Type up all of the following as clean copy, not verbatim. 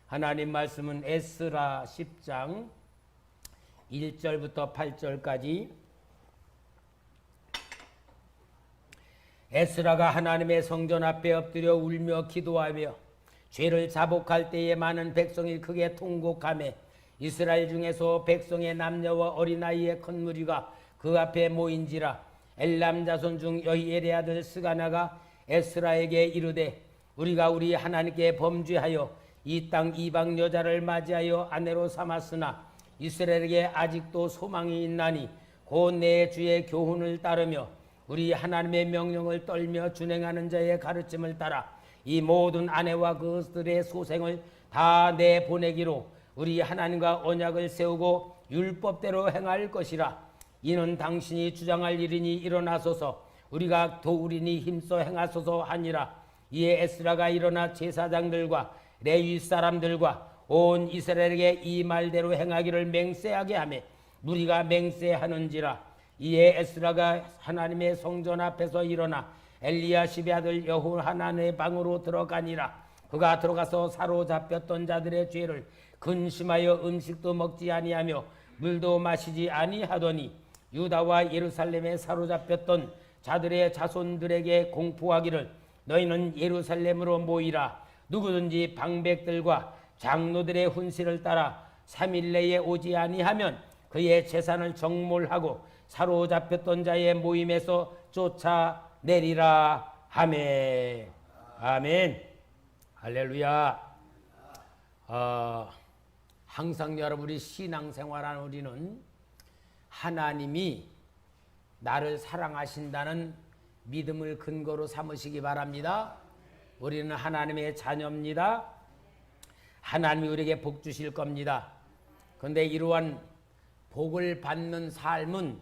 하나님 말씀은 에스라 10장 1절부터 8절까지. 에스라가 하나님의 성전 앞에 엎드려 울며 기도하며 죄를 자복할 때에 많은 백성이 크게 통곡하며 이스라엘 중에서 백성의 남녀와 어린아이의 큰 무리가 그 앞에 모인지라. 엘람 자손 중 여히엘의 아들 스가나가 에스라에게 이르되 우리가 우리 하나님께 범죄하여 이 땅 이방 여자를 맞이하여 아내로 삼았으나 이스라엘에게 아직도 소망이 있나니 곧 내 주의 교훈을 따르며 우리 하나님의 명령을 떨며 준행하는 자의 가르침을 따라 이 모든 아내와 그들의 소생을 다 내보내기로 우리 하나님과 언약을 세우고 율법대로 행할 것이라. 이는 당신이 주장할 일이니 일어나소서 우리가 도우리니 힘써 행하소서 하니라. 이에 에스라가 일어나 제사장들과 레위 사람들과 온 이스라엘에게 이 말대로 행하기를 맹세하게 하며 무리가 맹세하는지라. 이에 에스라가 하나님의 성전 앞에서 일어나 엘리야십의 아들 여호하난의 방으로 들어가니라. 그가 들어가서 사로잡혔던 자들의 죄를 근심하여 음식도 먹지 아니하며 물도 마시지 아니하더니 유다와 예루살렘에 사로잡혔던 자들의 자손들에게 공포하기를 너희는 예루살렘으로 모이라. 누구든지 방백들과 장로들의 훈시를 따라 3일 내에 오지 아니하면 그의 재산을 정몰하고 사로잡혔던 자의 모임에서 쫓아내리라 하매. 아멘. 할렐루야. 항상 여러분이 신앙생활하는 우리는 하나님이 나를 사랑하신다는 믿음을 근거로 삼으시기 바랍니다. 우리는 하나님의 자녀입니다. 하나님이 우리에게 복 주실 겁니다. 그런데 이러한 복을 받는 삶은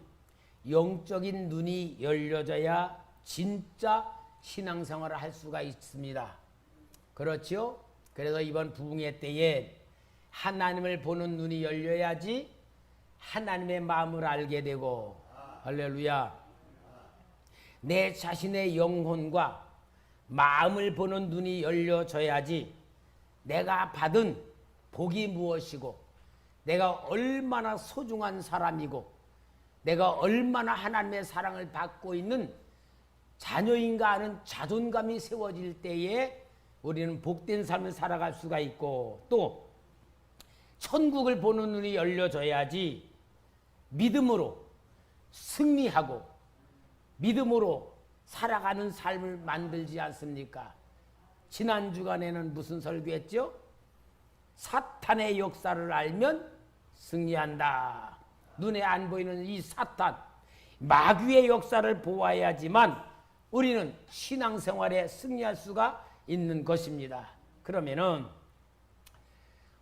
영적인 눈이 열려져야 진짜 신앙생활을 할 수가 있습니다. 그렇죠? 그래서 이번 부흥회 때에 하나님을 보는 눈이 열려야지 하나님의 마음을 알게 되고, 할렐루야, 내 자신의 영혼과 마음을 보는 눈이 열려져야지 내가 받은 복이 무엇이고 내가 얼마나 소중한 사람이고 내가 얼마나 하나님의 사랑을 받고 있는 자녀인가 하는 자존감이 세워질 때에 우리는 복된 삶을 살아갈 수가 있고, 또 천국을 보는 눈이 열려져야지 믿음으로 승리하고 믿음으로 살아가는 삶을 만들지 않습니까? 지난 주간에는 무슨 설교했죠? 사탄의 역사를 알면 승리한다. 눈에 안 보이는 이 사탄, 마귀의 역사를 보아야지만 우리는 신앙생활에 승리할 수가 있는 것입니다. 그러면은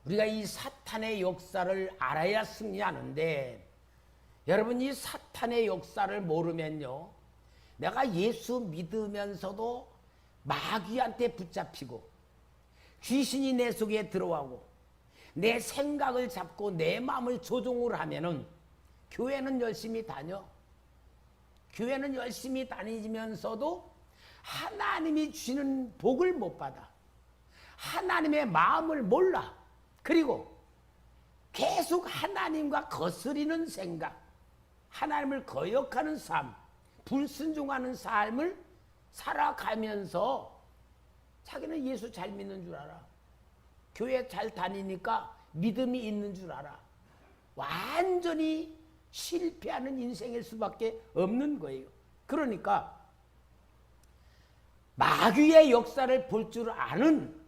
우리가 이 사탄의 역사를 알아야 승리하는데, 여러분 이 사탄의 역사를 모르면요, 내가 예수 믿으면서도 마귀한테 붙잡히고 귀신이 내 속에 들어가고 내 생각을 잡고 내 마음을 조종을 하면은 교회는 열심히 다녀. 교회는 열심히 다니면서도 하나님이 주시는 복을 못 받아. 하나님의 마음을 몰라. 그리고 계속 하나님과 거스리는 생각, 하나님을 거역하는 삶, 불순종하는 삶을 살아가면서 자기는 예수 잘 믿는 줄 알아. 교회 잘 다니니까 믿음이 있는 줄 알아. 완전히 실패하는 인생일 수밖에 없는 거예요. 그러니까 마귀의 역사를 볼 줄 아는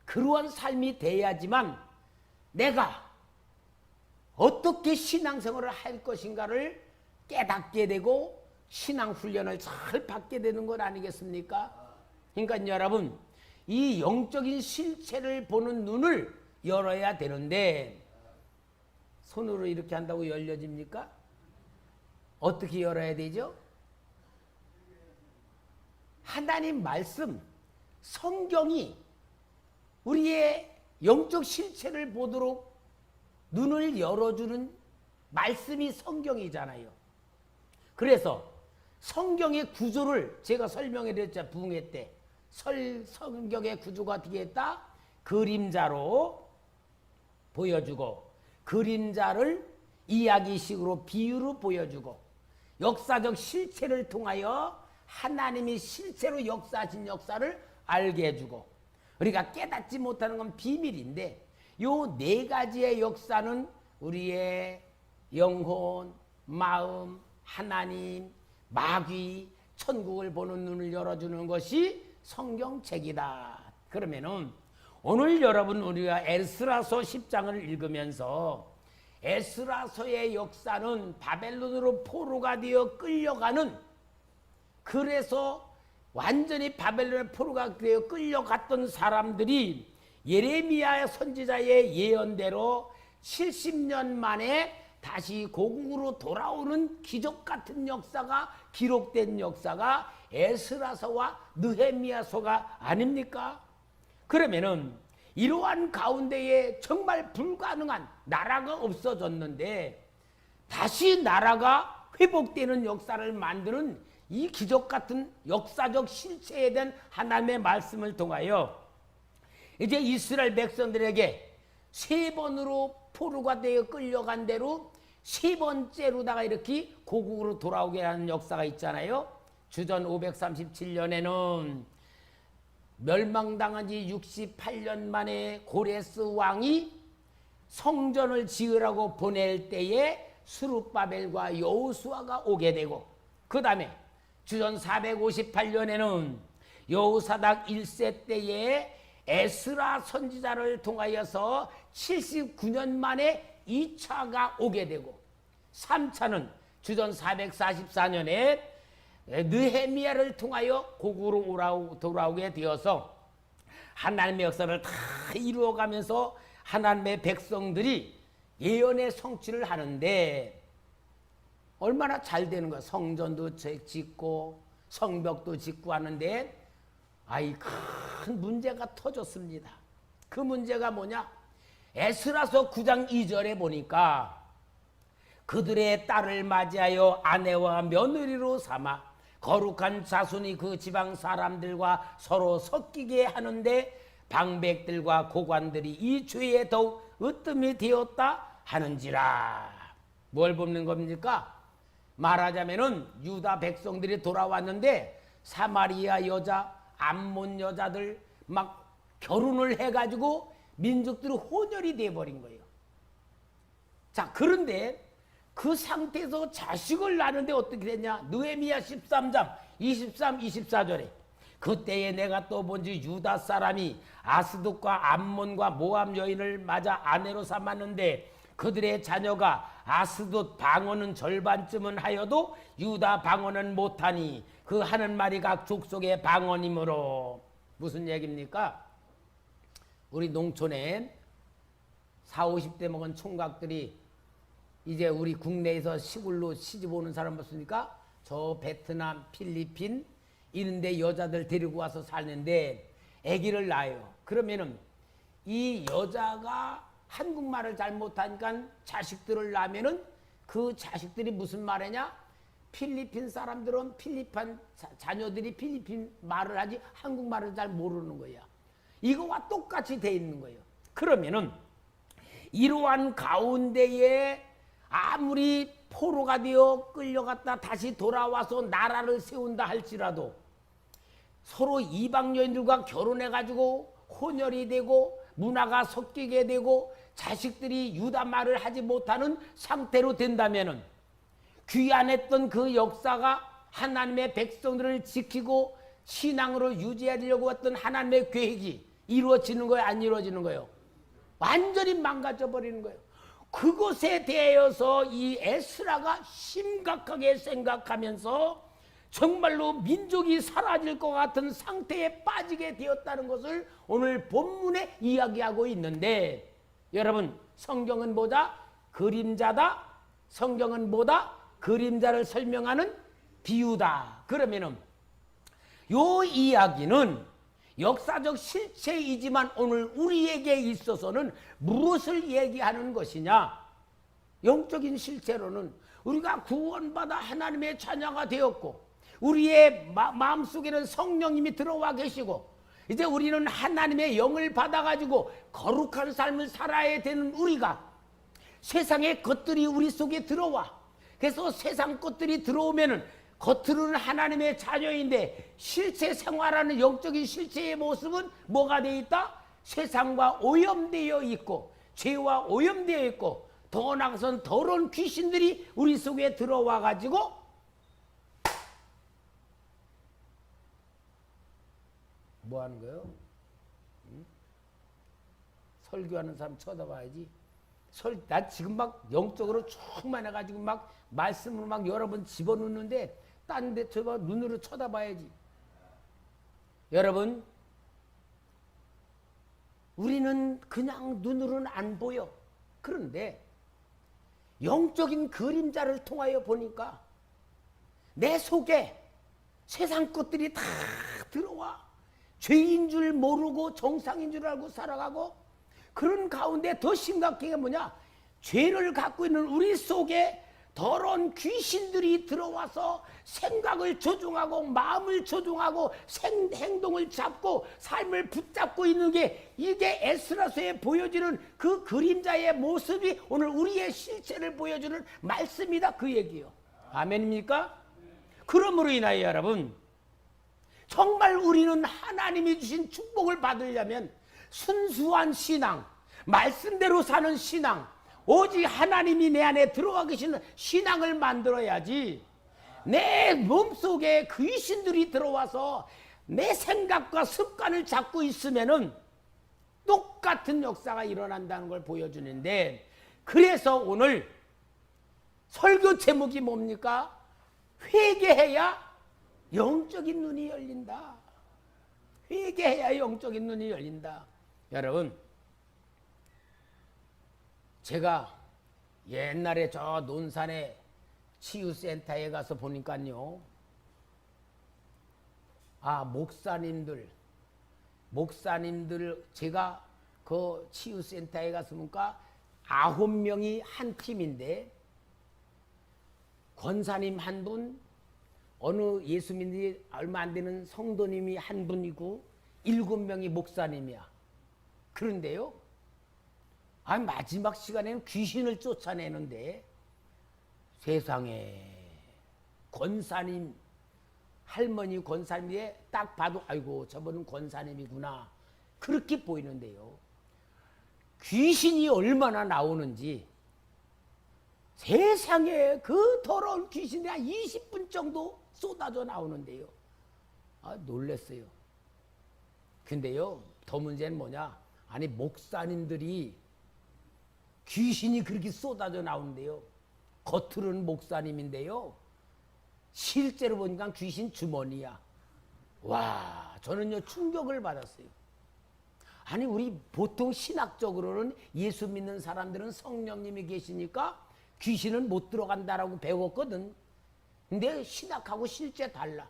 그러한 삶이 돼야지만 내가 어떻게 신앙생활을 할 것인가를 깨닫게 되고 신앙훈련을 잘 받게 되는 것 아니겠습니까? 그러니까 여러분, 이 영적인 실체를 보는 눈을 열어야 되는데, 손으로 이렇게 한다고 열려집니까? 어떻게 열어야 되죠? 하나님 말씀, 성경이 우리의 영적 실체를 보도록 눈을 열어주는 말씀이 성경이잖아요. 그래서 성경의 구조를 제가 설명해 드렸죠. 부흥회 때 성경의 구조가 어떻게 했다? 그림자로 보여주고 그림자를 이야기식으로 비유로 보여주고 역사적 실체를 통하여 하나님이 실체로 역사하신 역사를 알게 해주고 우리가 깨닫지 못하는 건 비밀인데 요 네 가지의 역사는 우리의 영혼, 마음, 하나님, 마귀, 천국을 보는 눈을 열어주는 것이 성경책이다. 그러면은 오늘 여러분 우리가 에스라서 10장을 읽으면서 에스라서의 역사는 바벨론으로 포로가 되어 끌려가는 그래서 완전히 바벨론의 포로가 되어 끌려갔던 사람들이 예레미야 선지자의 예언대로 70년 만에 다시 고국으로 돌아오는 기적 같은 역사가 기록된 역사가 에스라서와 느헤미야서가 아닙니까? 그러면은 이러한 가운데에 정말 불가능한 나라가 없어졌는데 다시 나라가 회복되는 역사를 만드는 이 기적 같은 역사적 실체에 대한 하나님의 말씀을 통하여 이제 이스라엘 백성들에게 세 번으로 포로가 되어 끌려간 대로 세 번째로다가 이렇게 고국으로 돌아오게 하는 역사가 있잖아요. 주전 537년에는 멸망당한 지 68년 만에 고레스 왕이 성전을 지으라고 보낼 때에 스룹바벨과 여호수아가 오게 되고 그 다음에 주전 458년에는 여호사닥 1세 때에 에스라 선지자를 통하여서 79년 만에 2차가 오게 되고 3차는 주전 444년에 느헤미야를 통하여 고국으로 돌아오게 되어서 하나님의 역사를 다 이루어가면서 하나님의 백성들이 예언의 성취를 하는데 얼마나 잘 되는 거야. 성전도 짓고 성벽도 짓고 하는데 큰 문제가 터졌습니다. 그 문제가 뭐냐? 에스라서 9장 2절에 보니까 그들의 딸을 맞이하여 아내와 며느리로 삼아 거룩한 자손이 그 지방 사람들과 서로 섞이게 하는데 방백들과 고관들이 이 죄에 더욱 으뜸이 되었다 하는지라. 뭘 보는 겁니까? 말하자면은 유다 백성들이 돌아왔는데 사마리아 여자, 암몬 여자들 막 결혼을 해가지고 민족들이 혼혈이 돼버린 거예요. 자, 그런데 그 상태에서 자식을 낳는데 어떻게 됐냐? 느헤미야 13장 23, 24절에 그때에 내가 또 본지 유다 사람이 아스돗과 암몬과 모압 여인을 맞아 아내로 삼았는데 그들의 자녀가 아스돗 방언은 절반쯤은 하여도 유다 방언은 못하니 그 하는 말이 각 족속의 방언이므로. 무슨 얘기입니까? 우리 농촌에 40, 50대 먹은 총각들이 이제 우리 국내에서 시골로 시집 오는 사람 없습니까? 저 베트남, 필리핀 이런 데 여자들 데리고 와서 사는데 아기를 낳아요. 그러면은 이 여자가 한국말을 잘 못하니까 자식들을 낳으면은 그 자식들이 무슨 말이냐? 필리핀 사람들은 필리핀 자녀들이 필리핀 말을 하지 한국말을 잘 모르는 거야. 이거와 똑같이 돼 있는 거예요. 그러면은 이러한 가운데에 아무리 포로가 되어 끌려갔다 다시 돌아와서 나라를 세운다 할지라도 서로 이방 여인들과 결혼해가지고 혼혈이 되고 문화가 섞이게 되고 자식들이 유다 말을 하지 못하는 상태로 된다면은 귀환했던 그 역사가 하나님의 백성들을 지키고 신앙으로 유지하려고 했던 하나님의 계획이 이루어지는 거예요? 안 이루어지는 거예요? 완전히 망가져 버리는 거예요. 그것에 대해서 이 에스라가 심각하게 생각하면서 정말로 민족이 사라질 것 같은 상태에 빠지게 되었다는 것을 오늘 본문에 이야기하고 있는데, 여러분, 성경은 뭐다? 그림자다. 성경은 뭐다? 그림자를 설명하는 비유다. 그러면은 요 이야기는 역사적 실체이지만 오늘 우리에게 있어서는 무엇을 얘기하는 것이냐? 영적인 실체로는 우리가 구원받아 하나님의 자녀가 되었고 우리의 마음속에는 성령님이 들어와 계시고 이제 우리는 하나님의 영을 받아가지고 거룩한 삶을 살아야 되는 우리가 세상의 것들이 우리 속에 들어와. 그래서 세상 것들이 들어오면은 겉으로는 하나님의 자녀인데 실제 생활하는 영적인 실체의 모습은 뭐가 되어 있다? 세상과 오염되어 있고 죄와 오염되어 있고 더 나아가서는 더러운 귀신들이 우리 속에 들어와 가지고 뭐 하는 거예요? 응? 설교하는 사람 쳐다봐야지. 나 지금 막 영적으로 충만해가지고 막 말씀으로 막 여러 번 집어넣는데 딴 데 저봐 눈으로 쳐다봐야지. 여러분, 우리는 그냥 눈으로는 안 보여. 그런데 영적인 그림자를 통하여 보니까 내 속에 세상 것들이 다 들어와. 죄인 줄 모르고 정상인 줄 알고 살아가고, 그런 가운데 더 심각한 게 뭐냐? 죄를 갖고 있는 우리 속에 더러운 귀신들이 들어와서 생각을 조종하고 마음을 조종하고 행동을 잡고 삶을 붙잡고 있는 게, 이게 에스라서에 보여지는 그 그림자의 모습이 오늘 우리의 실체를 보여주는 말씀이다, 그 얘기요. 아멘입니까? 그러므로 인하여 여러분, 정말 우리는 하나님이 주신 축복을 받으려면 순수한 신앙, 말씀대로 사는 신앙, 오직 하나님이 내 안에 들어와 계시는 신앙을 만들어야지. 내 몸속에 귀신들이 들어와서 내 생각과 습관을 잡고 있으면은 똑같은 역사가 일어난다는 걸 보여주는데, 그래서 오늘 설교 제목이 뭡니까? 회개해야 영적인 눈이 열린다. 회개해야 영적인 눈이 열린다. 여러분, 제가 옛날에 저 논산에 치유센터에 가서 보니까요, 목사님들 제가 그 치유센터에 가서 보니까 9명이 한 팀인데, 권사님 한 분, 어느 예수 믿는 얼마 안 되는 성도님이 한 분이고 7명이 목사님이야. 그런데요, 마지막 시간에는 귀신을 쫓아내는데, 세상에 권사님, 할머니 권사님에 딱 봐도 아이고 저분은 권사님이구나, 그렇게 보이는데요, 귀신이 얼마나 나오는지, 세상에 그 더러운 귀신이 한 20분 정도 쏟아져 나오는데요, 놀랬어요. 근데요, 더 문제는 뭐냐? 아니, 목사님들이 귀신이 그렇게 쏟아져 나오는데요, 겉으로는 목사님인데요, 실제로 보니까 귀신 주머니야. 와, 저는요 충격을 받았어요. 아니, 우리 보통 신학적으로는 예수 믿는 사람들은 성령님이 계시니까 귀신은 못 들어간다라고 배웠거든. 근데 신학하고 실제 달라.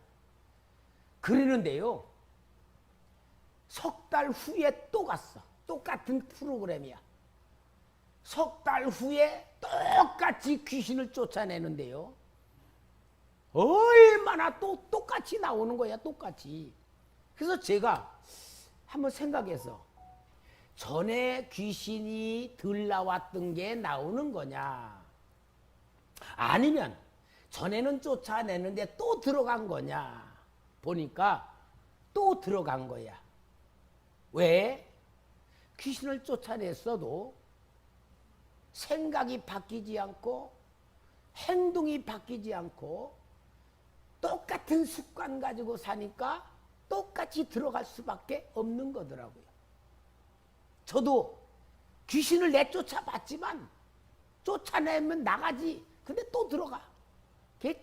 그러는데요, 석 달 후에 또 갔어. 똑같은 프로그램이야. 석 달 후에 똑같이 귀신을 쫓아내는데요, 얼마나 또 똑같이 나오는 거야, 똑같이. 그래서 제가 한번 생각해서, 전에 귀신이 덜 나왔던 게 나오는 거냐, 아니면 전에는 쫓아내는데 또 들어간 거냐 보니까 또 들어간 거야. 왜? 귀신을 쫓아냈어도 생각이 바뀌지 않고 행동이 바뀌지 않고 똑같은 습관 가지고 사니까 똑같이 들어갈 수밖에 없는 거더라고요. 저도 귀신을 내쫓아 봤지만 쫓아내면 나가지. 근데 또 들어가.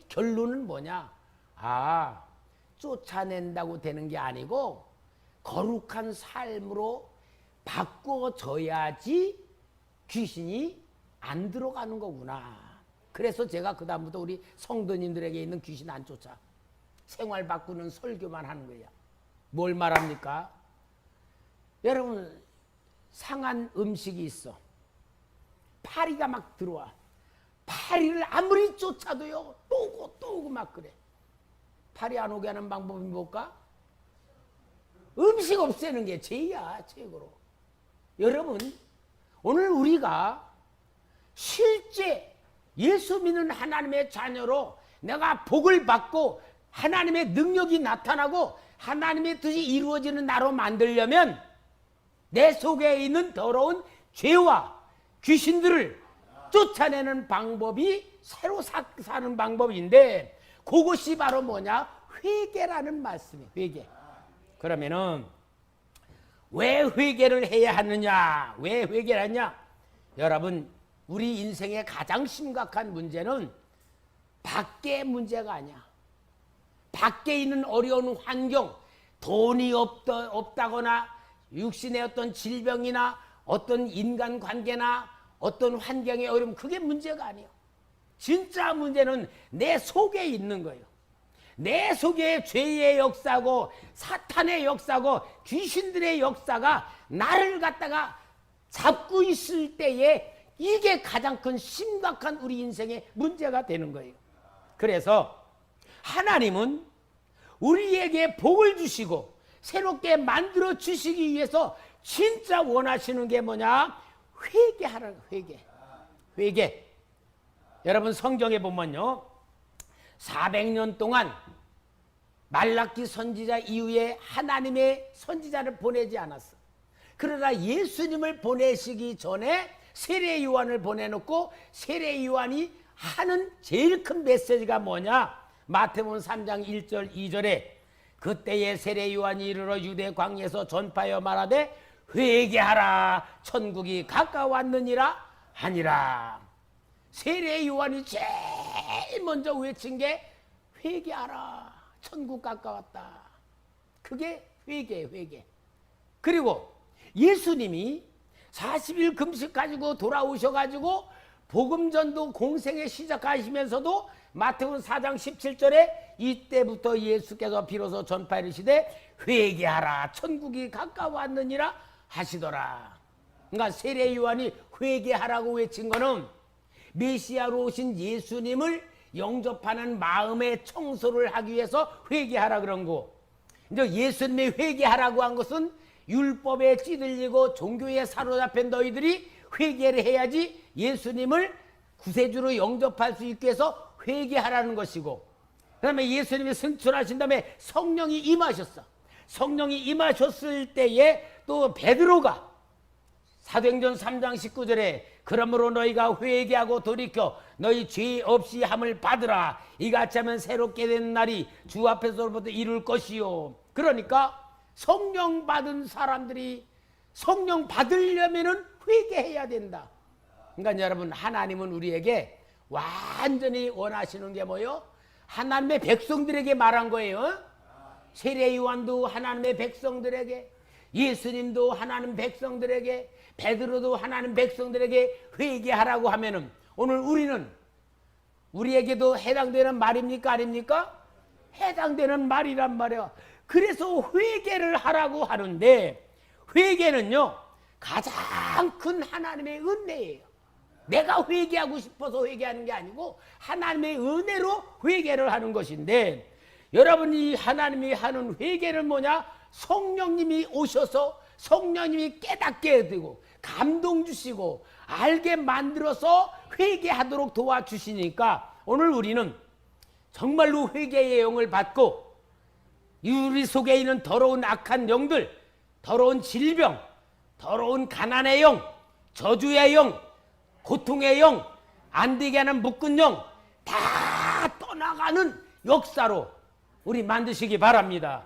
결론은 뭐냐? 쫓아낸다고 되는 게 아니고 거룩한 삶으로 바꿔줘야지 귀신이 안 들어가는 거구나. 그래서 제가 그 다음부터 우리 성도님들에게 있는 귀신 안 쫓아. 생활 바꾸는 설교만 하는 거야. 뭘 말합니까? 여러분, 상한 음식이 있어. 파리가 막 들어와. 파리를 아무리 쫓아도요, 또 오고 또 오고 막 그래. 파리 안 오게 하는 방법이 뭘까? 음식 없애는 게 죄야, 최고로. 여러분, 오늘 우리가 실제 예수 믿는 하나님의 자녀로 내가 복을 받고 하나님의 능력이 나타나고 하나님의 뜻이 이루어지는 나로 만들려면 내 속에 있는 더러운 죄와 귀신들을 쫓아내는 방법이 새로 사는 방법인데, 그것이 바로 뭐냐? 회개라는 말씀이에요. 회개. 그러면은 왜 회개를 해야 하느냐? 왜 회개를 하냐? 여러분, 우리 인생의 가장 심각한 문제는 밖의 문제가 아니야. 밖에 있는 어려운 환경, 돈이 없다거나 육신의 어떤 질병이나 어떤 인간관계나 어떤 환경의 어려움, 그게 문제가 아니에요. 진짜 문제는 내 속에 있는 거예요. 내 속에 죄의 역사고 사탄의 역사고 귀신들의 역사가 나를 갖다가 잡고 있을 때에 이게 가장 큰 심각한 우리 인생의 문제가 되는 거예요. 그래서 하나님은 우리에게 복을 주시고 새롭게 만들어 주시기 위해서 진짜 원하시는 게 뭐냐? 회개하라는 거예요. 회개. 여러분, 성경에 보면요, 400년 동안 말라기 선지자 이후에 하나님의 선지자를 보내지 않았어. 그러나 예수님을 보내시기 전에 세례 요한을 보내놓고 세례 요한이 하는 제일 큰 메시지가 뭐냐? 마태복음 3장 1절 2절에 그때에 세례 요한이 이르러 유대 광야에서 전파하여 말하되 회개하라, 천국이 가까웠느니라 하니라. 세례 요한이 제일 먼저 외친 게 회개하라, 천국 가까웠다. 그게 회개예요, 회개. 그리고 예수님이 40일 금식 가지고 돌아오셔가지고 복음전도 공생에 시작하시면서도 마태복음 4장 17절에 이때부터 예수께서 비로소 전파이르시되 회개하라, 천국이 가까웠느니라 하시더라. 그러니까 세례 요한이 회개하라고 외친 거는 메시아로 오신 예수님을 영접하는 마음의 청소를 하기 위해서 회개하라 그런 거. 이제 예수님이 회개하라고 한 것은 율법에 찌들리고 종교에 사로잡힌 너희들이 회개를 해야지 예수님을 구세주로 영접할 수 있게 해서 회개하라는 것이고, 그 다음에 예수님이 승천하신 다음에 성령이 임하셨어. 성령이 임하셨을 때에 또 베드로가 사도행전 3장 19절에 그러므로 너희가 회개하고 돌이켜 너희 죄 없이 함을 받으라. 이같이 하면 새롭게 된 날이 주 앞에서부터 이룰 것이요. 그러니까 성령 받은 사람들이 성령 받으려면은 회개해야 된다. 그러니까 여러분, 하나님은 우리에게 완전히 원하시는 게 뭐요? 하나님의 백성들에게 말한 거예요. 세례 요한도 하나님의 백성들에게, 예수님도 하나님 백성들에게, 베드로도 하나님 백성들에게 회개하라고 하면은 오늘 우리는 우리에게도 해당되는 말입니까, 아닙니까? 해당되는 말이란 말이야. 그래서 회개를 하라고 하는데, 회개는요 가장 큰 하나님의 은혜예요. 내가 회개하고 싶어서 회개하는 게 아니고 하나님의 은혜로 회개를 하는 것인데, 여러분이 하나님이 하는 회개는 뭐냐? 성령님이 오셔서 성령님이 깨닫게 해주고 감동 주시고 알게 만들어서 회개하도록 도와주시니까 오늘 우리는 정말로 회개의 영을 받고 우리 속에 있는 더러운 악한 영들, 더러운 질병, 더러운 가난의 영, 저주의 영, 고통의 영, 안 되게 하는 묶은 영 다 떠나가는 역사로 우리 만드시기 바랍니다.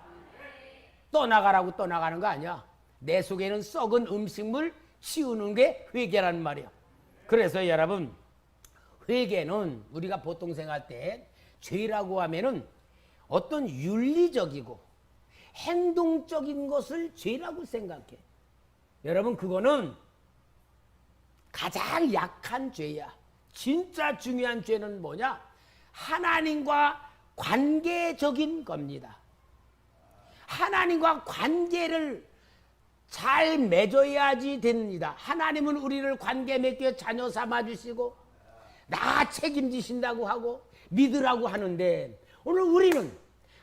떠나가라고 떠나가는 거 아니야. 내 속에는 썩은 음식물 치우는 게 회개라는 말이야. 그래서 여러분, 회개는 우리가 보통 생각할 때 죄라고 하면은 어떤 윤리적이고 행동적인 것을 죄라고 생각해. 여러분, 그거는 가장 약한 죄야. 진짜 중요한 죄는 뭐냐? 하나님과 관계적인 겁니다. 하나님과 관계를 잘 맺어야지 됩니다. 하나님은 우리를 관계 맺게 자녀 삼아주시고 나 책임지신다고 하고 믿으라고 하는데, 오늘 우리는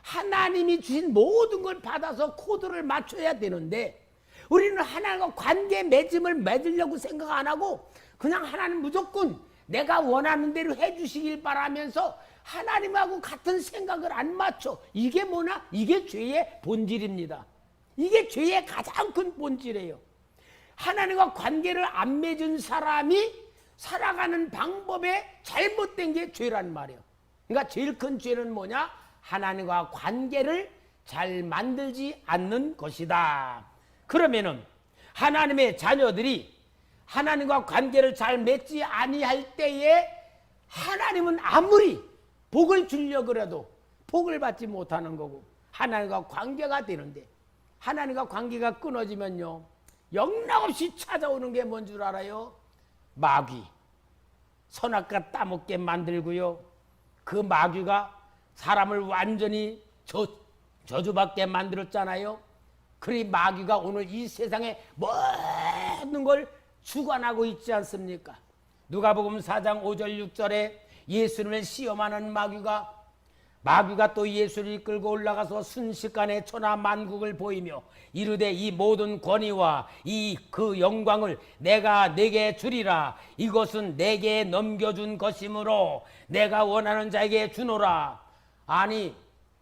하나님이 주신 모든 걸 받아서 코드를 맞춰야 되는데 우리는 하나님과 관계 맺음을 맺으려고 생각 안 하고 그냥 하나님 무조건 내가 원하는 대로 해주시길 바라면서 하나님하고 같은 생각을 안 맞춰. 이게 뭐냐? 이게 죄의 본질입니다. 이게 죄의 가장 큰 본질이에요. 하나님과 관계를 안 맺은 사람이 살아가는 방법에 잘못된 게 죄란 말이에요. 그러니까 제일 큰 죄는 뭐냐? 하나님과 관계를 잘 만들지 않는 것이다. 그러면은 하나님의 자녀들이 하나님과 관계를 잘 맺지 아니할 때에 하나님은 아무리 복을 주려고 해도 복을 받지 못하는 거고 하나님과 관계가 되는데 하나님과 관계가 끊어지면요 영락없이 찾아오는 게 뭔 줄 알아요? 마귀. 선악과 따먹게 만들고요. 그 마귀가 사람을 완전히 저주받게 만들었잖아요. 그러니 마귀가 오늘 이 세상에 모든 걸 주관하고 있지 않습니까? 누가복음 4장 5절 6절에 예수님을 시험하는 마귀가 또 예수를 이끌고 올라가서 순식간에 천하 만국을 보이며 이르되 이 모든 권위와 그 영광을 내가 네게 주리라. 이것은 내게 넘겨준 것이므로 내가 원하는 자에게 주노라. 아니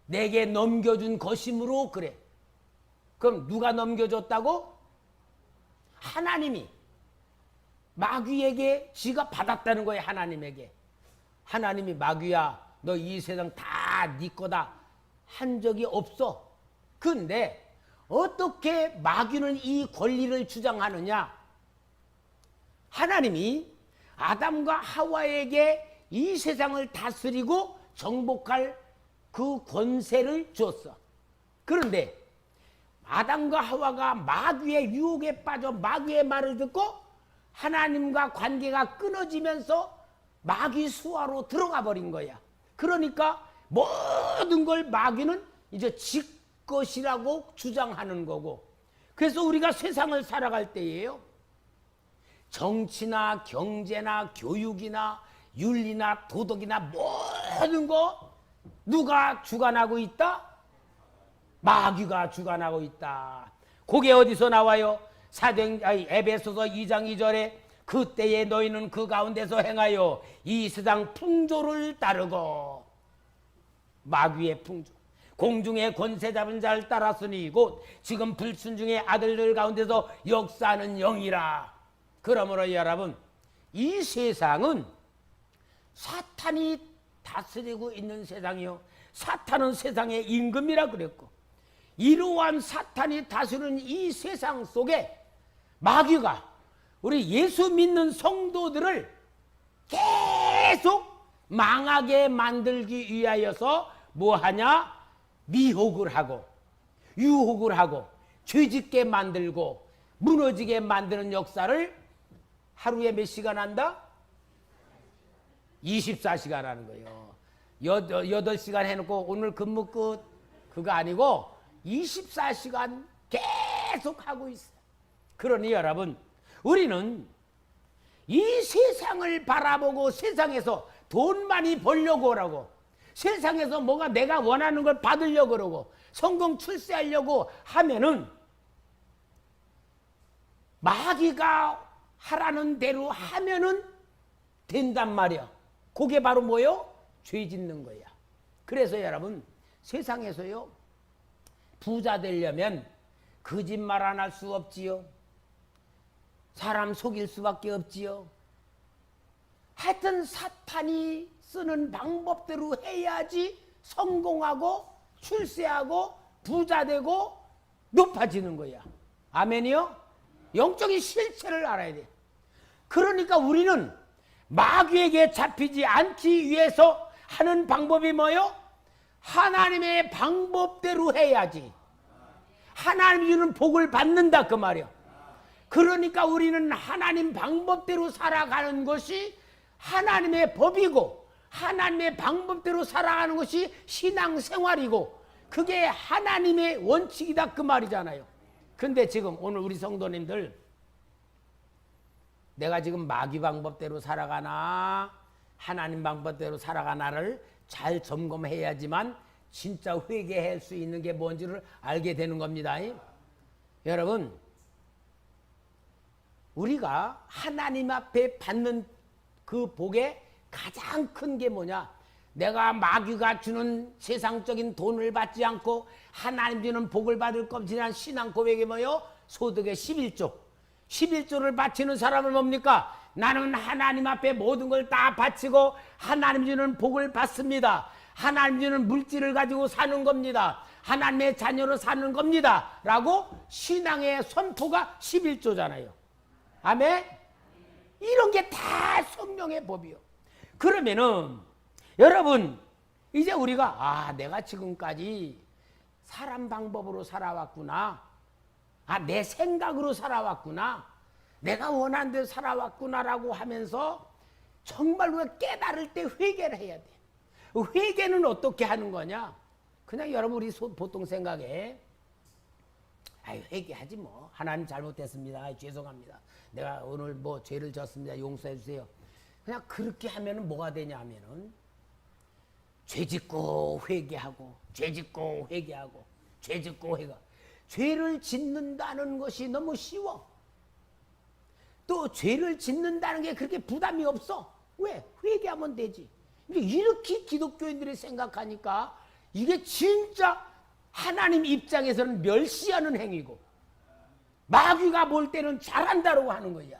내게 넘겨준 것이므로 그래. 그럼 누가 넘겨줬다고? 하나님이 마귀에게 지가 받았다는 거예요. 하나님이 마귀야 너 이 세상 다 네 거다 한 적이 없어. 근데 어떻게 마귀는 이 권리를 주장하느냐? 하나님이 아담과 하와에게 이 세상을 다스리고 정복할 그 권세를 줬어. 그런데 아담과 하와가 마귀의 유혹에 빠져 마귀의 말을 듣고 하나님과 관계가 끊어지면서 마귀 수하로 들어가 버린 거야. 그러니까 모든 걸 마귀는 이제 지 것이라고 주장하는 거고. 그래서 우리가 세상을 살아갈 때에요 정치나 경제나 교육이나 윤리나 도덕이나 모든 거 누가 주관하고 있다? 마귀가 주관하고 있다. 그게 어디서 나와요? 에베소서 2장 2절에 그때에 너희는 그 가운데서 행하여 이 세상 풍조를 따르고 마귀의 풍조 공중의 권세 잡은 자를 따랐으니 곧 지금 불순종의 아들들 가운데서 역사하는 영이라. 그러므로 여러분 이 세상은 사탄이 다스리고 있는 세상이요 사탄은 세상의 임금이라 그랬고 이러한 사탄이 다스리는 이 세상 속에 마귀가 우리 예수 믿는 성도들을 계속 망하게 만들기 위하여서 뭐하냐? 미혹을 하고 유혹을 하고 죄짓게 만들고 무너지게 만드는 역사를 하루에 몇 시간 한다? 24시간 하는 거예요. 8시간 해놓고 오늘 근무 끝 그거 아니고 24시간 계속 하고 있어요. 그러니 여러분 우리는 이 세상을 바라보고 세상에서 돈 많이 벌려고 하라고 세상에서 뭐가 내가 원하는 걸 받으려고 그러고 성공 출세하려고 하면은 마귀가 하라는 대로 하면은 된단 말이야. 그게 바로 뭐요? 죄 짓는 거야. 그래서 여러분 세상에서요 부자 되려면 거짓말 안 할 수 없지요. 사람 속일 수밖에 없지요. 하여튼 사탄이 쓰는 방법대로 해야지 성공하고 출세하고 부자 되고 높아지는 거야. 아멘이요? 영적인 실체를 알아야 돼. 그러니까 우리는 마귀에게 잡히지 않기 위해서 하는 방법이 뭐요? 하나님의 방법대로 해야지 하나님이 주는 복을 받는다 그 말이야. 그러니까 우리는 하나님 방법대로 살아가는 것이 하나님의 법이고 하나님의 방법대로 살아가는 것이 신앙생활이고 그게 하나님의 원칙이다 그 말이잖아요. 근데 지금 오늘 우리 성도님들 내가 지금 마귀 방법대로 살아가나 하나님 방법대로 살아가나를 잘 점검해야지만 진짜 회개할 수 있는 게 뭔지를 알게 되는 겁니다. 여러분, 우리가 하나님 앞에 받는 그 복의 가장 큰 게 뭐냐? 내가 마귀가 주는 세상적인 돈을 받지 않고 하나님 주는 복을 받을 것이란 신앙 고백이 뭐요? 소득의 11조. 11조를 바치는 사람은 뭡니까? 나는 하나님 앞에 모든 걸 다 바치고 하나님 주는 복을 받습니다. 하나님 주는 물질을 가지고 사는 겁니다. 하나님의 자녀로 사는 겁니다. 라고 신앙의 선포가 11조잖아요. 아멘? 이런 게 다 성령의 법이요. 그러면은 여러분, 이제 우리가 내가 지금까지 사람 방법으로 살아왔구나. 내 생각으로 살아왔구나. 내가 원하는 대로 살아왔구나라고 하면서 정말로 깨달을 때 회개를 해야 돼. 회개는 어떻게 하는 거냐? 그냥 여러분 우리 보통 생각에 회개하지 뭐. 하나님 잘못했습니다. 죄송합니다. 내가 오늘 뭐 죄를 졌습니다. 용서해 주세요. 그냥 그렇게 하면은 뭐가 되냐 하면은 죄짓고 회개하고 죄짓고 회개하고 죄짓고 회개. 죄를 짓는다는 것이 너무 쉬워. 또 죄를 짓는다는 게 그렇게 부담이 없어. 왜? 회개하면 되지. 이렇게 기독교인들이 생각하니까 이게 진짜 하나님 입장에서는 멸시하는 행위고 마귀가 볼 때는 잘한다고 하는 거야.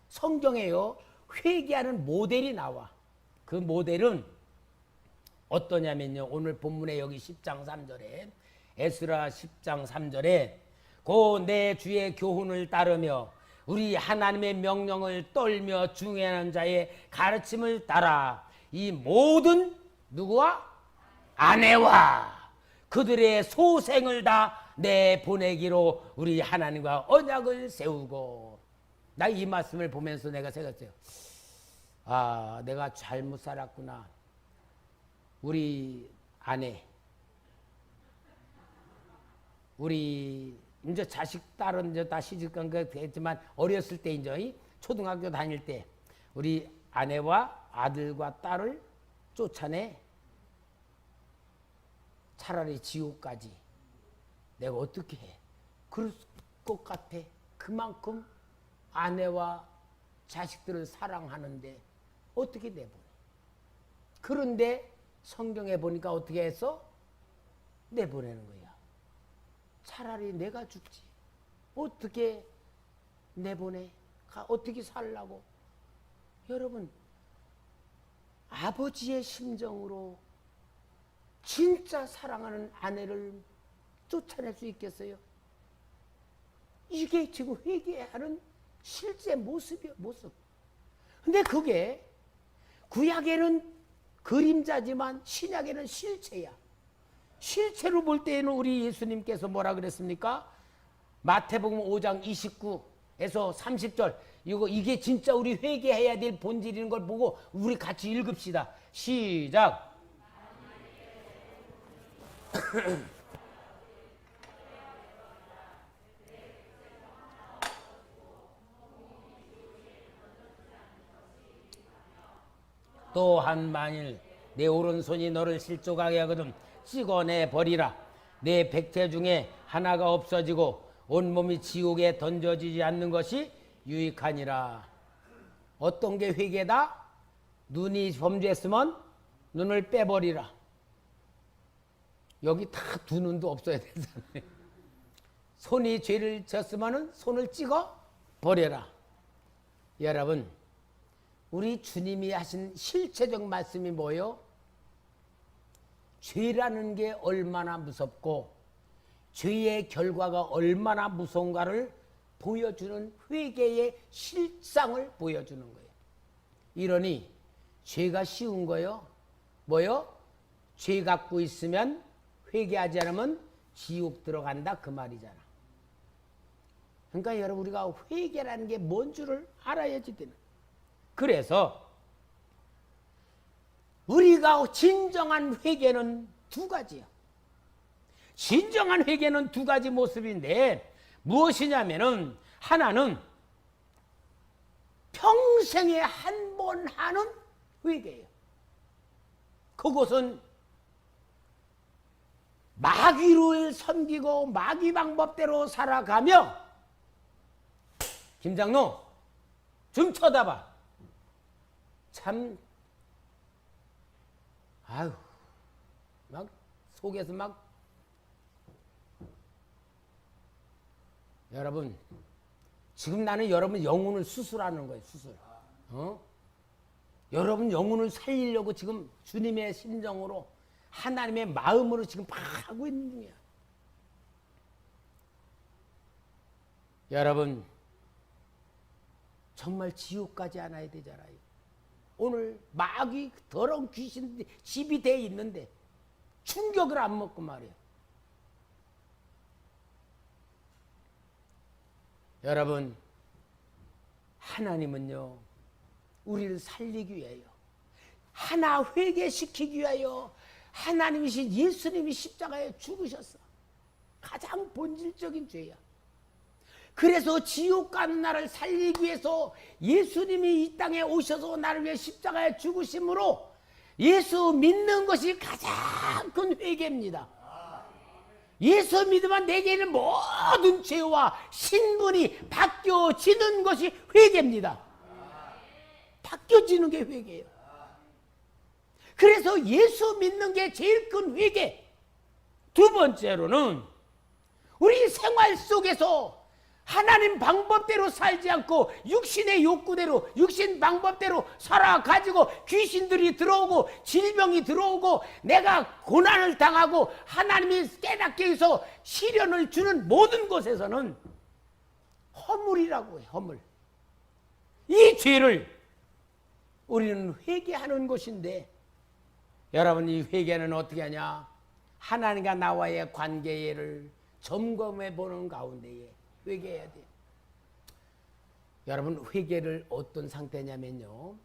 성경에요, 회개하는 모델이 나와. 그 모델은 어떠냐면요, 오늘 본문에 여기 10장 3절에 에스라 10장 3절에 고 내 주의 교훈을 따르며 우리 하나님의 명령을 떨며 중행하는 자의 가르침을 따라 이 모든 누구와? 아내와 그들의 소생을 다 내보내기로 우리 하나님과 언약을 세우고. 나 이 말씀을 보면서 내가 생각했어요. 내가 잘못 살았구나. 우리 아내, 우리 이제 자식 딸은 이제 다 시집간거 됐지만 어렸을 때 이제 초등학교 다닐 때 우리 아내와 아들과 딸을 쫓아내. 차라리 지옥까지. 내가 어떻게 해? 그럴 것 같아. 그만큼 아내와 자식들을 사랑하는데 어떻게 내보내? 그런데 성경에 보니까 어떻게 해서 내보내는 거야. 차라리 내가 죽지. 어떻게 내보내? 어떻게 살라고? 여러분, 아버지의 심정으로 진짜 사랑하는 아내를 쫓아낼 수 있겠어요? 이게 지금 회개하는 실제 모습이에요, 모습. 근데 그게 구약에는 그림자지만 신약에는 실체야. 실체로 볼 때에는 우리 예수님께서 뭐라 그랬습니까? 마태복음 5장 29에서 30절. 이게 진짜 우리 회개해야 될 본질인 걸 보고 우리 같이 읽읍시다. 시작. 또한 만일 내 오른손이 너를 실족하게 하거든 찍어내 버리라. 내 백체 중에 하나가 없어지고 온몸이 지옥에 던져지지 않는 것이 유익하니라. 어떤 게 회개다? 눈이 범죄했으면 눈을 빼버리라. 여기 다 두 눈도 없어야 되잖아요. 손이 죄를 졌으면 손을 찍어 버려라. 여러분, 우리 주님이 하신 실체적 말씀이 뭐예요? 죄라는 게 얼마나 무섭고 죄의 결과가 얼마나 무서운가를 보여주는 회개의 실상을 보여주는 거예요. 이러니 죄가 쉬운 거요. 뭐요? 죄 갖고 있으면 회개하지 않으면 지옥 들어간다 그 말이잖아. 그러니까 여러분, 우리가 회개라는 게 뭔 줄을 알아야지 되는. 그래서 우리가 진정한 회개는 두 가지야. 진정한 회개는 두 가지 모습인데 무엇이냐면은 하나는 평생에 한 번 하는 회개예요. 그것은 마귀를 섬기고 마귀 방법대로 살아가며, 김장로 좀 쳐다봐. 참, 아유, 막 속에서 막, 여러분, 지금 나는 여러분 영혼을 수술하는 거예요, 수술. 여러분 영혼을 살리려고 지금 주님의 심정으로, 하나님의 마음으로 지금 막 하고 있는 중이야. 여러분, 정말 지옥 가지 않아야 되잖아요. 오늘 마귀 더러운 귀신들이 집이 돼 있는데 충격을 안 먹고 말이야. 여러분, 하나님은요, 우리를 살리기 위하여, 하나 회개시키기 위하여 하나님이신 예수님이 십자가에 죽으셨어. 가장 본질적인 죄야. 그래서 지옥 가는 나를 살리기 위해서 예수님이 이 땅에 오셔서 나를 위해 십자가에 죽으심으로 예수 믿는 것이 가장 큰 회개입니다. 예수 믿으면 내게 있는 모든 죄와 신분이 바뀌어지는 것이 회개입니다. 바뀌어지는 게 회개예요. 그래서 예수 믿는 게 제일 큰 회개. 두 번째로는 우리 생활 속에서 하나님 방법대로 살지 않고 육신의 욕구대로, 육신 방법대로 살아가지고 귀신들이 들어오고 질병이 들어오고 내가 고난을 당하고 하나님이 깨닫게 해서 시련을 주는 모든 곳에서는 허물이라고 해요. 허물. 이 죄를 우리는 회개하는 것인데, 여러분, 이 회개는 어떻게 하냐? 하나님과 나와의 관계를 점검해 보는 가운데에 회개해야 돼요. 여러분, 회개를 어떤 상태냐면요,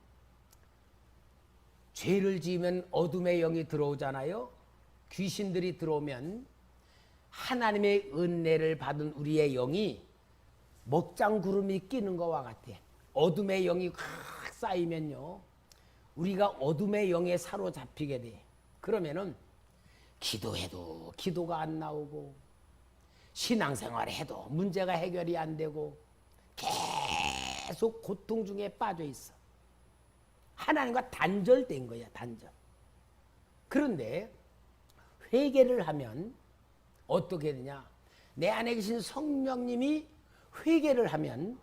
죄를 지으면 어둠의 영이 들어오잖아요. 귀신들이 들어오면 하나님의 은혜를 받은 우리의 영이 먹장구름이 끼는 것과 같아. 어둠의 영이 확 쌓이면요, 우리가 어둠의 영에 사로잡히게 돼. 그러면은 기도해도 기도가 안 나오고, 신앙생활 해도 문제가 해결이 안 되고 계속 고통 중에 빠져 있어. 하나님과 단절된 거야, 단절. 그런데 회개를 하면 어떻게 되냐? 내 안에 계신 성령님이 회개를 하면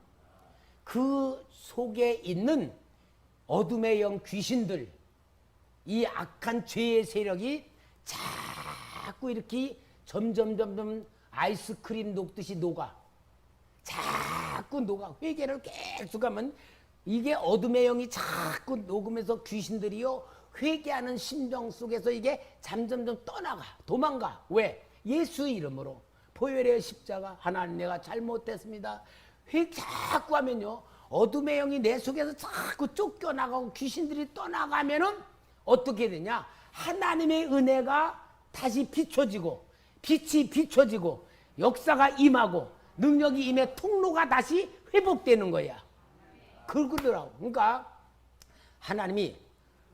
그 속에 있는 어둠의 영 귀신들, 이 악한 죄의 세력이 자꾸 이렇게 점점 아이스크림 녹듯이 녹아. 자꾸 녹아. 회개를 계속 하면 이게 어둠의 영이 자꾸 녹으면서 귀신들이요, 회개하는 심정 속에서 이게 점점 떠나가, 도망가. 왜? 예수 이름으로 보혈의 십자가, 하나님 내가 잘못됐습니다. 자꾸 하면요, 어둠의 영이 내 속에서 자꾸 쫓겨나가고 귀신들이 떠나가면은 어떻게 되냐? 하나님의 은혜가 다시 비춰지고, 빛이 비춰지고, 역사가 임하고, 능력이 임해 통로가 다시 회복되는 거야. 그러더라고. 그러니까 하나님이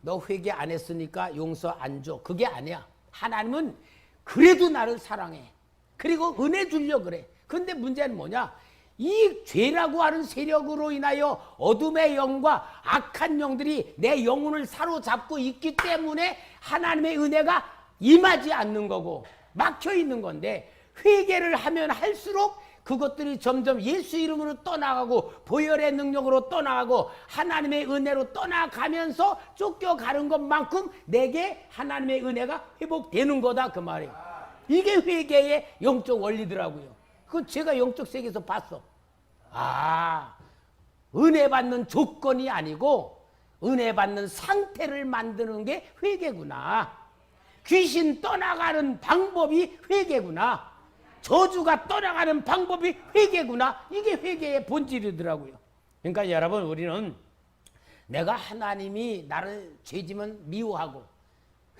너 회개 안 했으니까 용서 안 줘, 그게 아니야. 하나님은 그래도 나를 사랑해. 그리고 은혜 주려 그래. 근데 문제는 뭐냐? 이 죄라고 하는 세력으로 인하여 어둠의 영과 악한 영들이 내 영혼을 사로잡고 있기 때문에 하나님의 은혜가 임하지 않는 거고 막혀 있는 건데, 회개를 하면 할수록 그것들이 점점 예수 이름으로 떠나가고 보혈의 능력으로 떠나가고 하나님의 은혜로 떠나가면서 쫓겨가는 것만큼 내게 하나님의 은혜가 회복되는 거다, 그 말이에요. 이게 회개의 영적 원리더라고요. 그건 제가 영적 세계에서 봤어. 아, 은혜 받는 조건이 아니고 은혜 받는 상태를 만드는 게 회개구나. 귀신 떠나가는 방법이 회개구나. 저주가 떠나가는 방법이 회개구나. 이게 회개의 본질이더라고요. 그러니까 여러분, 우리는 내가 하나님이 나를 죄지면 미워하고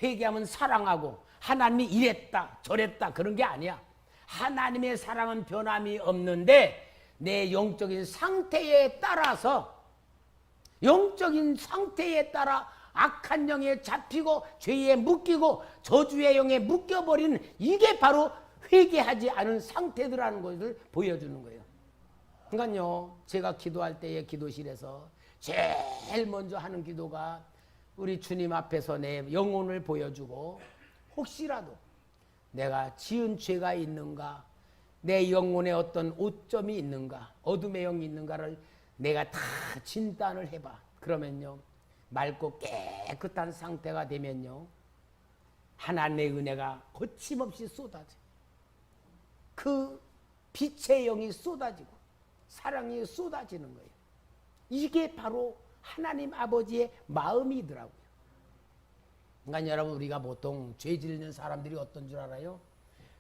회개하면 사랑하고 하나님이 이랬다 저랬다 그런 게 아니야. 하나님의 사랑은 변함이 없는데 내 영적인 상태에 따라서, 영적인 상태에 따라 악한 영에 잡히고 죄에 묶이고 저주의 영에 묶여버리는 이게 바로 회개하지 않은 상태들하는 것을 보여주는 거예요. 그러니까요, 제가 기도할 때에 기도실에서 제일 먼저 하는 기도가 우리 주님 앞에서 내 영혼을 보여주고 혹시라도 내가 지은 죄가 있는가, 내 영혼에 어떤 오점이 있는가, 어둠의 영이 있는가를 내가 다 진단을 해봐. 그러면요, 맑고 깨끗한 상태가 되면요, 하나님의 은혜가 거침없이 쏟아져. 그 빛의 영이 쏟아지고 사랑이 쏟아지는 거예요. 이게 바로 하나님 아버지의 마음이더라고요. 그러니까 여러분, 우리가 보통 죄 짓는 사람들이 어떤 줄 알아요?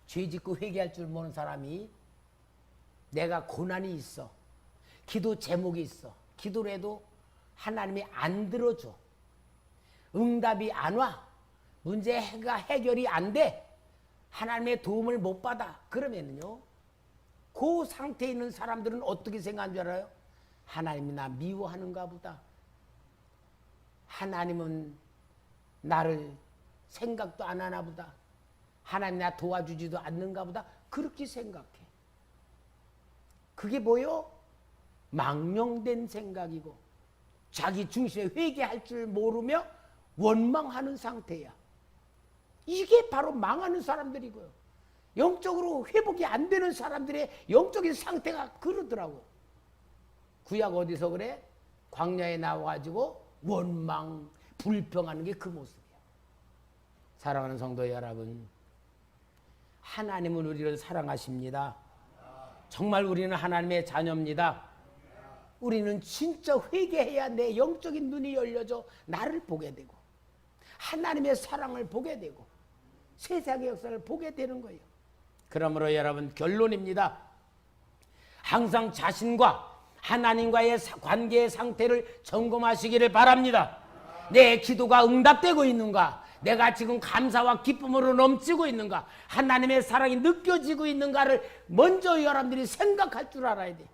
죄 짓고 회개할 줄 모르는 사람이 내가 고난이 있어, 기도 제목이 있어, 기도를 해도 하나님이 안 들어줘, 응답이 안 와, 문제가 해결이 안 돼, 하나님의 도움을 못 받아. 그러면요, 그 상태에 있는 사람들은 어떻게 생각하는 줄 알아요? 하나님이 나 미워하는가 보다, 하나님은 나를 생각도 안 하나 보다, 하나님 나 도와주지도 않는가 보다, 그렇게 생각해. 그게 뭐요? 망령된 생각이고 자기 중심에 회개할 줄 모르며 원망하는 상태야. 이게 바로 망하는 사람들이고요, 영적으로 회복이 안 되는 사람들의 영적인 상태가 그러더라고. 구약 어디서 그래? 광야에 나와가지고 원망, 불평하는 게 그 모습이야. 사랑하는 성도 여러분, 하나님은 우리를 사랑하십니다. 정말 우리는 하나님의 자녀입니다. 우리는 진짜 회개해야 내 영적인 눈이 열려져 나를 보게 되고 하나님의 사랑을 보게 되고 세상의 역사를 보게 되는 거예요. 그러므로 여러분, 결론입니다. 항상 자신과 하나님과의 관계의 상태를 점검하시기를 바랍니다. 내 기도가 응답되고 있는가? 내가 지금 감사와 기쁨으로 넘치고 있는가? 하나님의 사랑이 느껴지고 있는가를 먼저 여러분들이 생각할 줄 알아야 돼.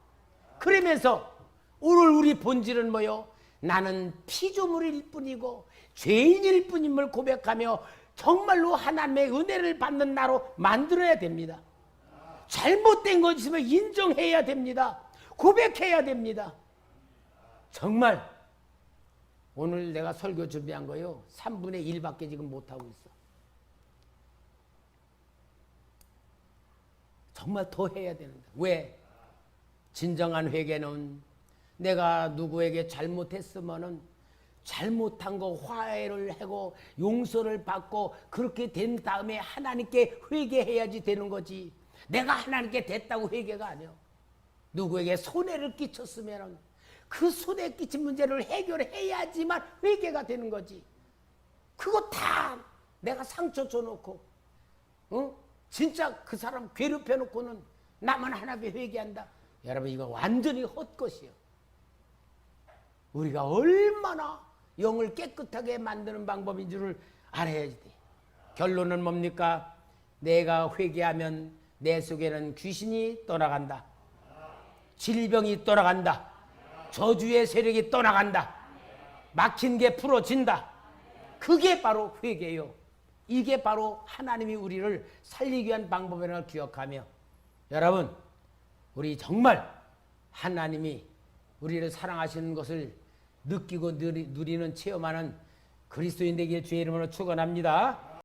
그러면서 오늘 우리 본질은 뭐요? 나는 피조물일 뿐이고 죄인일 뿐임을 고백하며 정말로 하나님의 은혜를 받는 나로 만들어야 됩니다. 잘못된 것 있으면 인정해야 됩니다. 고백해야 됩니다. 정말 오늘 내가 설교 준비한 거요, 3분의 1밖에 지금 못하고 있어. 정말 더 해야 되는데. 왜? 진정한 회개는 내가 누구에게 잘못했으면은 잘못한 거 화해를 하고 용서를 받고 그렇게 된 다음에 하나님께 회개해야지 되는 거지. 내가 하나님께 됐다고 회개가 아니야. 누구에게 손해를 끼쳤으면 그 손해 끼친 문제를 해결해야지만 회개가 되는 거지. 그거 다 내가 상처 줘놓고 진짜 그 사람 괴롭혀놓고는 나만 하나님께 회개한다. 여러분, 이거 완전히 헛것이요. 우리가 얼마나 영을 깨끗하게 만드는 방법인 줄을 알아야지 돼. 결론은 뭡니까? 내가 회개하면 내 속에는 귀신이 떠나간다, 질병이 떠나간다, 저주의 세력이 떠나간다, 막힌 게 풀어진다. 그게 바로 회개예요. 이게 바로 하나님이 우리를 살리기 위한 방법이라는 걸 기억하며, 여러분, 우리 정말 하나님이 우리를 사랑하시는 것을 느끼고 누리는 체험하는 그리스도인 되길 주의 이름으로 축원합니다.